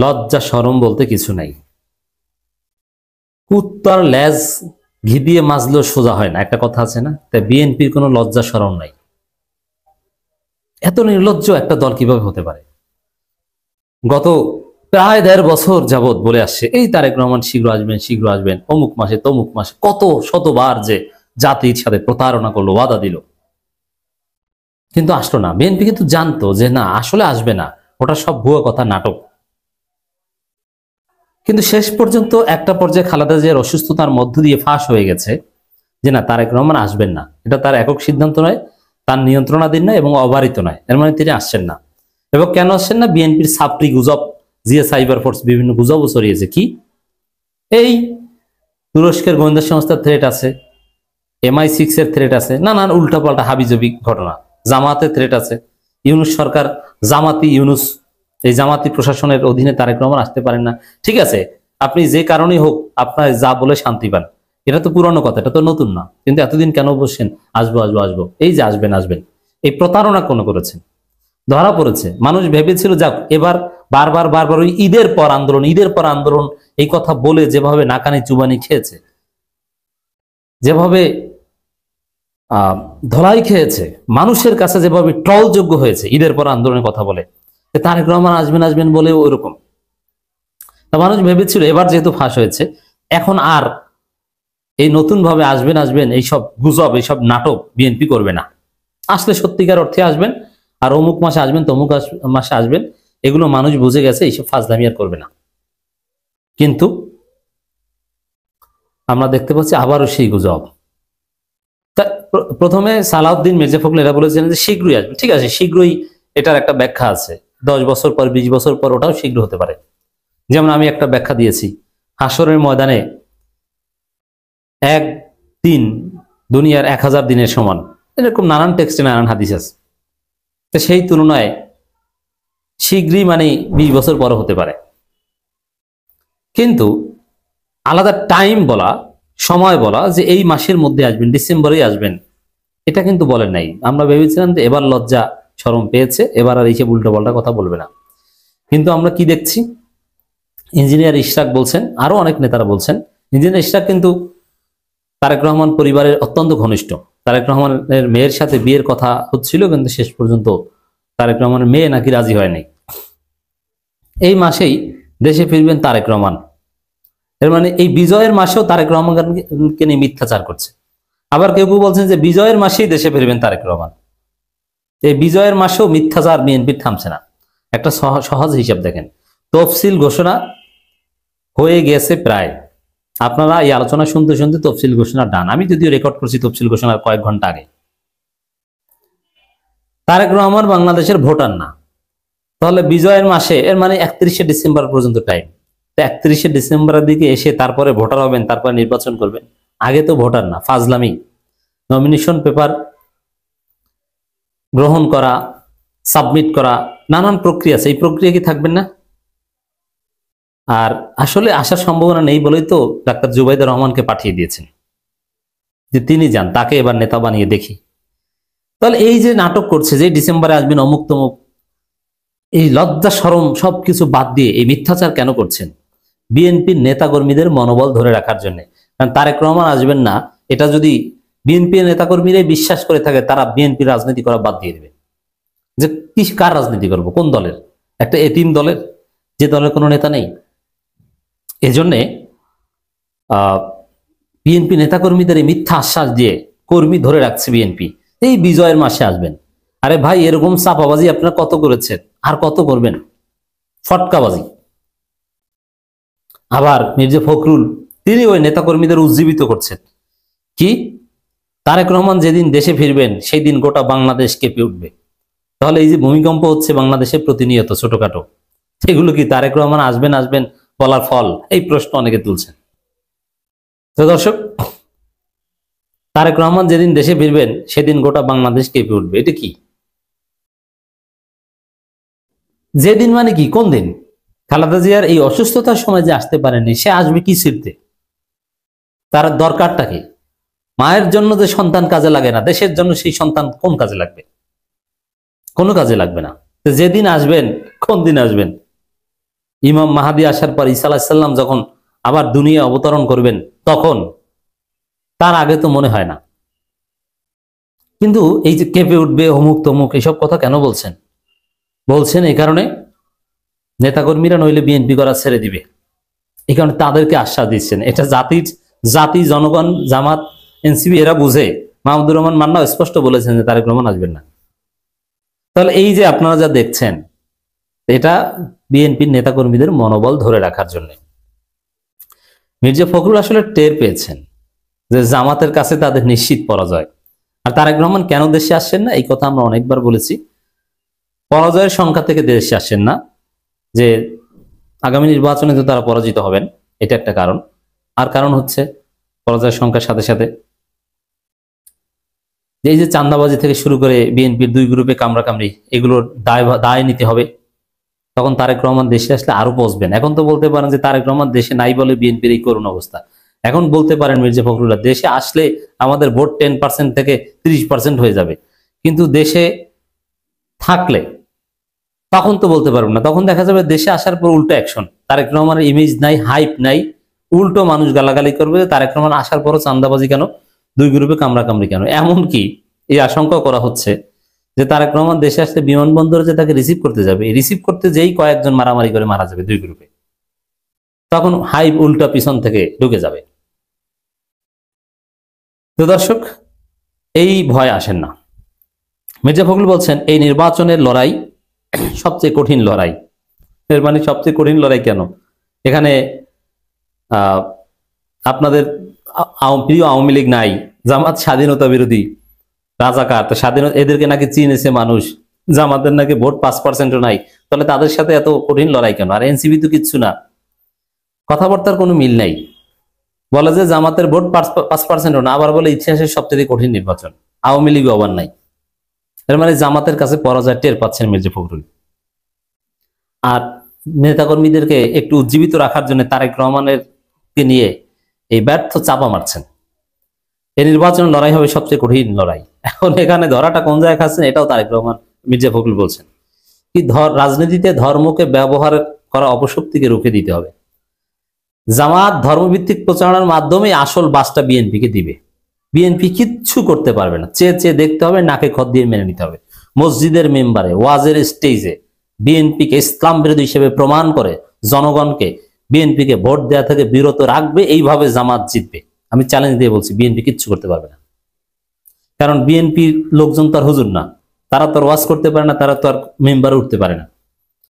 লজ্জা শরম বলতে কিছু নাই। কুত্তার লেজ ঘি দিয়ে মাজলেও সোজা হয় না, একটা কথা আছে না? তাই বিএনপির কোনো লজ্জা শরম নাই। এত নির্লজ্জ একটা দল কিভাবে হতে পারে? গত প্রায় ১.৫ বছর যাবৎ বলে আসছে এই তারেক রহমান শীঘ্র আসবেন, শীঘ্র আসবেন, অমুক মাসে তমুক মাসে, কত শতবার যে জাতির সাথে প্রতারণা করলো, ওয়াদা দিল, কিন্তু আসলো না। বিএনপি কিন্তু জানতো যে না, আসলে আসবে না, ওটা সব ভুয়া কথা, নাটক। কিন্তু শেষ পর্যন্ত একটা পর্যায়ে খালেদা জিয়ার অসুস্থতার মধ্য দিয়ে ফাঁস হয়ে গেছে যে না, তারেক রহমান আসবেন না। এটা তার একক সিদ্ধান্ত নয়, তার নিয়ন্ত্রণাধীন নয় এবং অবারিত নয়। এর মানে তিনি আসছেন না। এবং কেন আসছেন না? বিএনপির ছাপরি গুজব, জিয়া সাইবার ফোর্স বিভিন্ন গুজবও ছড়িয়েছে। কি? এই তুরস্কের গোয়েন্দা সংস্থার থ্রেট আছে, MI6 এর থ্রেট আছে, নানান উল্টাপাল্টা হাবিজাবি ঘটনা, জামাতের থ্রেট আছে, ইউনুস সরকার, জামাতি ইউনুস, এই জামাতি প্রশাসনের অধীনে তারেক রহমান আসতে পারেন না। ঠিক আছে, আপনি যে কারণেই হোক আপনার যা বলে শান্তি পান, এটা তো পুরনো কথা, এটা তো নতুন না। কিন্তু এতদিন কেন বলছেন আসবো আসবো আসবো? এই যে আসবেন আসবেন, এই প্রতারণা কোন করেছেন? ধরা পড়েছে। মানুষ ভেবেছিল যাক এবার বারবার বারবার ওই ঈদের পর আন্দোলন, ঈদের পর আন্দোলন এই কথা বলে যেভাবে নাকানি চুবানি খেয়েছে, যেভাবে ধলাই খেয়েছে, মানুষের কাছে যেভাবে ট্রলযোগ্য হয়েছে ঈদের পর আন্দোলনের কথা বলে, তারেক রহমান আসবেন আসবেন বলে ওইরকম। তা মানুষ ভেবেছিল এবার যেহেতু ফাঁস হয়েছে, এখন আর এই নতুন ভাবে আসবেন আসবেন এইসব গুজব, এইসব নাটক বিএনপি করবে না। আসলে সত্যিকার অর্থে আসবেন, আর অমুক মাসে আসবেন, তমুক মাসে আসবেন, এগুলো মানুষ বুঝে গেছে, এইসব ফাজলামি আর করবে না। কিন্তু আমরা দেখতে পাচ্ছি আবারও সেই গুজব। প্রথমে সালাউদ্দিন, মির্জা ফখরুল এরা বলেছিলেন যে শীঘ্রই আসবে। ঠিক আছে, শীঘ্রই এটার একটা ব্যাখ্যা আছে, 10 বছর পর, 20 বছর পর ওটাও শীঘ্র হতে পারে। যেমন আমি একটা ব্যাখ্যা দিয়েছি, হাসরের ময়দানে এক দিন দুনিয়ার 1000 দিনের সমান, এরকম নানান টেক্সটে নানান হাদিস আছে। তো সেই তুলনায় শীঘ্রই মানে 20 বছর পর হতে পারে। কিন্তু আলাদা টাইম বলা, সময় বলা যে এই মাসের মধ্যে আসবেন, ডিসেম্বরেই আসবেন, এটা কিন্তু বলেন নাই। আমরা ভেবেছিলাম যে এবার লজ্জা শরম পেয়েছে, এবার আর এইসব উল্টো পাল্টা কথা বলবে না। কিন্তু আমরা কি দেখছি? ইঞ্জিনিয়ার ইশরাক বলছেন, আরো অনেক নেতারা বলছেন, ইঞ্জিনিয়ার ইশরাক কিন্তু তারেক রহমান পরিবারের অত্যন্ত ঘনিষ্ঠ। তারেক রহমানের মেয়ের সাথে বিয়ের কথা হচ্ছিল, কিন্তু শেষ পর্যন্ত তারেক রহমানের মেয়ে নাকি রাজি হয়নি। এই মাসেই দেশে ফিরবেন তারেক রহমান। এর মানে এই বিজয়ের মাসেও তারেক রহমানকে নিয়ে মিথ্যাচার করছে। আবার কেউ কেউ বলছেন যে বিজয়ের মাসেই দেশে ফিরবেন তারেক রহমান। এই বিজয়ের মাসেও মিথ্যাচার বিএনপির থামছে না। একটা সহজ হিসাব দেখেন, তফসিল ঘোষণা হয়ে গেছে প্রায়, আপনারা এই আলোচনা শুনতে শুনতে তফসিল ঘোষণা ডান। আমি যদিও রেকর্ড করছি তফসিল ঘোষণার কয়েক ঘন্টা আগে। তারেক রহমান বাংলাদেশের ভোটার না, তাহলে বিজয়ের মাসে, এর মানে 31শে ডিসেম্বর পর্যন্ত টাইম। 31শে ডিসেম্বরের দিকে এসে তারপরে ভোটার হবেন, তারপরে নির্বাচন করবেন। আগে তো ভোটার না, ফাজলামি। নমিনেশন পেপার গ্রহণ করা, সাবমিট করা, নানান প্রক্রিয়া আছে, এই প্রক্রিয়া কি থাকবেন না? আর আসলে আসার সম্ভাবনা নেই বলেই তো ডাক্তার জুবাইদুর রহমানকে পাঠিয়ে দিয়েছেন যে তিনি যান, তাকে এবার নেতা বানিয়ে দেখি। তাহলে এই যে নাটক করছে যে ডিসেম্বরে আসবেন অমুক তমুক, এই লজ্জা শরম সবকিছু বাদ দিয়ে এই মিথ্যাচার কেন করছেন? বিএনপির নেতাকর্মীদের মনোবল ধরে রাখার জন্য। কারণ তারেক রহমান আসবেন না, এটা যদি বিএনপির নেতাকর্মীরাই বিশ্বাস করে থাকে, তারা বিএনপির রাজনীতি করা বাদ দিয়ে দেবে। যে কি, কার রাজনীতি করবো, কোন দলের? একটা এতিম দলের, যে দলের কোনো নেতা নেই। এজন্যে বিএনপি নেতাকর্মীদের এই মিথ্যা আশ্বাস দিয়ে কর্মী ধরে রাখছে বিএনপি, এই বিজয়ের মাসে আসবেন। আরে ভাই, এরকম চাপাবাজি আপনারা কত করেছেন, আর কত করবেন? ফটকাবাজি। আবার মির্জা ফখরুল, তিনি ওই নেতাকর্মীদের উজ্জীবিত করছেন। কি? তারেক রহমান যেদিন দেশে ফিরবেন সেই দিন গোটা বাংলাদেশ কেঁপে উঠবে। তাহলে এই যে ভূমিকম্প হচ্ছে বাংলাদেশে প্রতিনিয়ত ছোটখাটো, সেগুলো কি তারেক রহমান আসবেন আসবেন বলার ফল? এই প্রশ্ন অনেকে তুলছেন। তো দর্শক, তারেক রহমান যেদিন দেশে ফিরবেন সেদিন গোটা বাংলাদেশ কেঁপে উঠবে, এটা কি? যেদিন মানে কি, কোন দিন? খালেদা জিয়ার এই অসুস্থতার সময় যে আসতে পারেনি, সে আসবে কি ছিড়তে? তার দরকারটা কি? মায়ের জন্য যে সন্তান কাজে লাগে না, দেশের জন্য সেই সন্তান কোন কাজে লাগবে? কোনো কাজে লাগবে না। যেদিন আসবেন, কোন দিন আসবেন? ইমাম মাহাদি আসার পর ঈসা আলাইহিস সালাম যখন আবার দুনিয়া অবতরণ করবেন তখন, তার আগে তো মনে হয় না। কিন্তু এই যে কেঁপে উঠবে অমুক তমুক এসব কথা কেন বলছেন? বলছেন এই কারণে নেতাকর্মীরা নইলে বিএনপি করা ছেড়ে দিবে, এই কারণে তাদেরকে আশ্বাস দিচ্ছেন। এটা জাতি জনগণ জামাত এনসিপি এরা বুঝে। মাহমুদুর রহমান মান্না স্পষ্ট বলেছেন যে তারেক রহমান আসবেন না। তাহলে এই যে আপনারা যা দেখছেন, এটা বিএনপির নেতাকর্মীদের মনোবল ধরে রাখার জন্য। মির্জা ফখরুল আসলে টের পেয়েছেন যে জামাতের কাছে তাদের নিশ্চিত পরাজয়। আর তারেক রহমান কেন দেশে আসছেন না, এই কথা আমরা অনেকবার বলেছি। পরাজয়ের সংখ্যা থেকে দেশে আসছেন না, যে আগামী নির্বাচনে তো তারা পরাজিত হবেন, এটা একটা কারণ। আর কারণ হচ্ছে পরাজয়ের সংখ্যার সাথে সাথে এই যে চাঁদাবাজি থেকে শুরু করে বিএনপির দুই গ্রুপে কামড়াকামড়ি, এগুলোর দায় নিতে হবে। তখন তারেক রহমান দেশে আসলে আরো পৌঁছবেন। এখন তো বলতে পারেন যে তারেক রহমান দেশে নাই বলে বিএনপির এই করুণ অবস্থা। এখন বলতে পারেন মির্জা ফখরুল্লাহ দেশে আসলে আমাদের ভোট 10% থেকে 30% হয়ে যাবে, কিন্তু দেশে থাকলে তখন তো বলতে পারবেন না। তখন দেখা যাবে দেশে আসার পর উল্টো অ্যাকশন, তারেক রহমানের ইমেজ নাই, হাইপ নাই, উল্টো মানুষ গালাগালি করবে তারেক রহমান আসার পরও চাঁদাবাজি কেন, দুই গ্রুপে কামড়াকামড়ি কেন। এমনকি এই আশঙ্কা করা হচ্ছে যে তারেক রহমান দেশে আসলে বিমানবন্দরে যে তাকে রিসিভ করতে যাবে, রিসিভ করতে যেই কয়েকজন মারামারি করে মারা যাবে দুই গ্রুপে, তখন হাইপ উল্টা পিছন থেকে ঢুকে যাবে। তো দর্শক, এই ভয় আসেন না। মির্জা ফখরুল বলছেন এই নির্বাচনের লড়াই সবচেয়ে কঠিন লড়াই। এর মানে সবচেয়ে কঠিন লড়াই কেন? এখানে আপনাদের প্রিয় আওয়ামী লীগ নাই, জামাত স্বাধীনতা বিরোধী, রাজাকার, তো স্বাধীনতা এদেরকে নাকি চিনেছে মানুষ, জামাতের নাকি ভোট 5%ও নাই, তাহলে তাদের সাথে এত কঠিন লড়াই কেন? আর এনসিপি তো কিচ্ছু না, কথাবার্তার কোনো মিল নাই। বলে যে জামাতের ভোট 5%ও না, আবার বলে ইতিহাসের সবচেয়ে কঠিন নির্বাচন, আওয়ামী লীগ আবার নাই। এর মানে জামাতের কাছে পরাজয় টের পাচ্ছেন মির্জা ফখরুল। আর নেতাকর্মীদেরকে একটু উজ্জীবিত রাখার জন্য তারেক রহমানের নিয়ে এই ব্যর্থ চাপা মারছেন। এই নির্বাচন লড়াই হবে সবচেয়ে কঠিন লড়াই। এখন এখানে ধরাটা কোন জায়গায় খাচ্ছেন, এটাও তারেক রহমান মির্জা ফখরুল বলছেন। কি রাজনীতিতে ধর্মকে ব্যবহার করা অপশক্তিকে রুখে দিতে হবে। জামাত ধর্মভিত্তিক প্রচারণার মাধ্যমে আসল বাসটা বিএনপিকে দিবে। বিএনপি কিচ্ছু করতে পারবে না, চেয়ে চেয়ে দেখতে হবে, নাকে খত দিয়ে মেনে নিতে হবে। মসজিদের মেম্বারে, ওয়াজের স্টেজে বিএনপিকে ইসলাম বিরোধী হিসেবে প্রমাণ করে জনগণকে বিএনপিকে ভোট দেওয়া থেকে বিরত রাখবে, এইভাবে জামাত জিতবে। আমি চ্যালেঞ্জ দিয়ে বলছি বিএনপি কিচ্ছু করতে পারবে না। কারণ বিএনপির লোকজন তো আর হুজুর না, তারা তো আর ওয়াজ করতে পারে না, তারা তো আর মেম্বারে উঠতে পারে না।